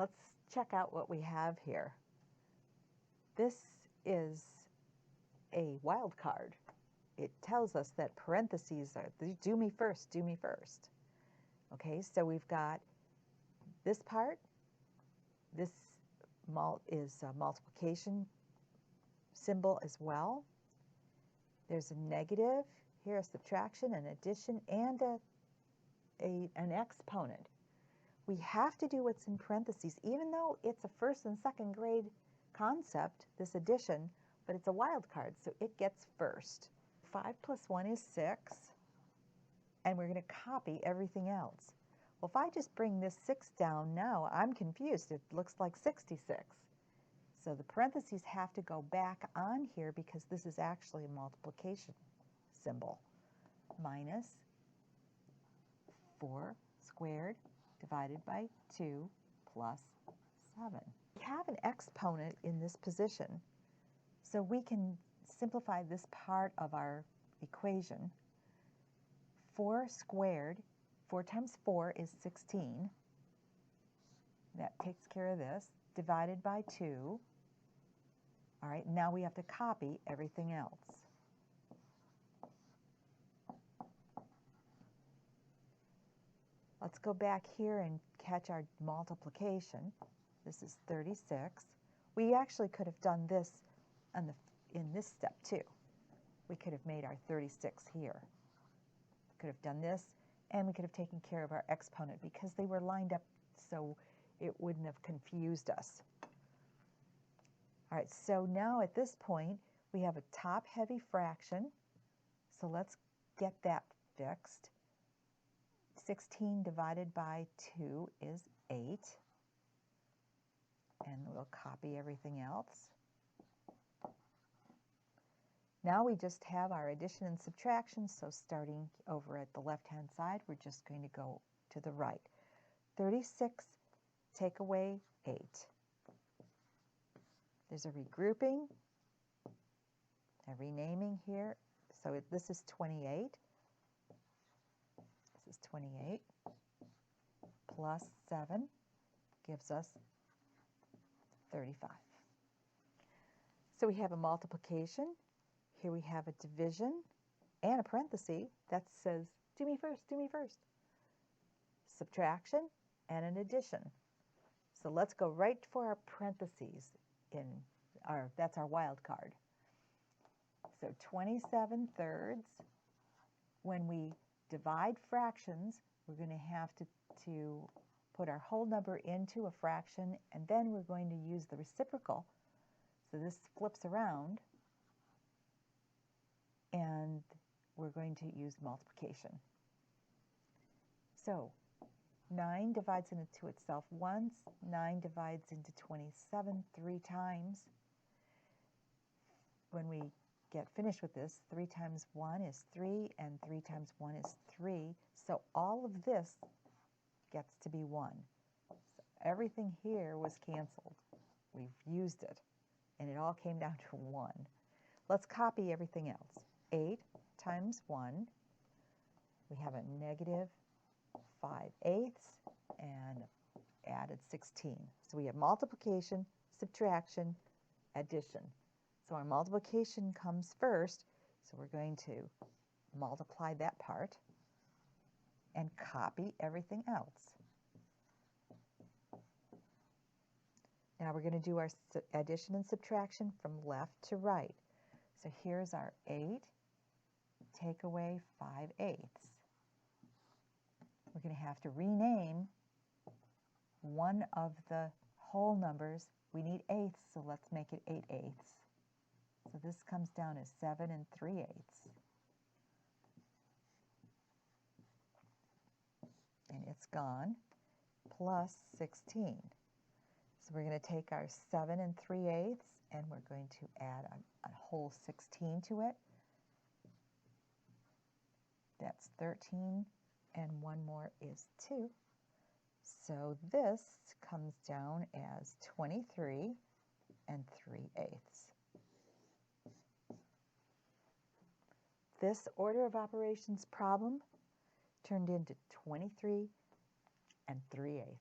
Let's check out what we have here. This is a wild card. It tells us that parentheses are, do me first, do me first. Okay, so we've got this part. This is a multiplication symbol as well. There's a negative, here a subtraction, an addition, and an exponent. We have to do what's in parentheses, even though it's a first and second grade concept, this addition, but it's a wild card, so it gets first. 5 plus 1 is 6, and we're going to copy everything else. Well, if I just bring this 6 down now, I'm confused. It looks like 66. So the parentheses have to go back on here because this is actually a multiplication symbol. Minus 4 squared divided by 2 plus 7. We have an exponent in this position, so we can simplify this part of our equation. 4 squared, 4 times 4 is 16. That takes care of this. Divided by 2. All right, now we have to copy everything else. Let's go back here and catch our multiplication. This is 36. We actually could have done this in this step too. We could have made our 36 here. Could have done this, and we could have taken care of our exponent because they were lined up so it wouldn't have confused us. All right, so now at this point, we have a top-heavy fraction, so let's get that fixed. 16 divided by 2 is 8, and we'll copy everything else. Now we just have our addition and subtraction, so starting over at the left-hand side, we're just going to go to the right. 36, take away 8. There's a regrouping, a renaming here. So this is 28. This is 28 plus 7 gives us 35. So we have a multiplication. Here we have a division and a parenthesis that says, do me first, do me first. Subtraction and an addition. So let's go right for our parentheses. That's our wild card. So 27 thirds. When we divide fractions, we're going to have to put our whole number into a fraction, and then we're going to use the reciprocal. So this flips around, and we're going to use multiplication. So 9 divides into itself once, 9 divides into 27 3 times. When we get finished with this, 3 times 1 is 3, and 3 times 1 is 3. So all of this gets to be 1. So everything here was canceled. We've used it, and it all came down to 1. Let's copy everything else. 8 times 1, we have a negative 5/8 and added 16. So we have multiplication, subtraction, addition. So our multiplication comes first, so we're going to multiply that part and copy everything else. Now we're going to do our addition and subtraction from left to right. So here's our 8, take away 5/8. We're going to have to rename one of the whole numbers. We need eighths, so let's make it 8/8. So this comes down as 7 3/8. And it's gone, plus 16. So we're going to take our 7 3/8 and we're going to add a whole 16 to it. That's 13, and one more is 2. So this comes down as 23 3/8. This order of operations problem turned into 23 3/8.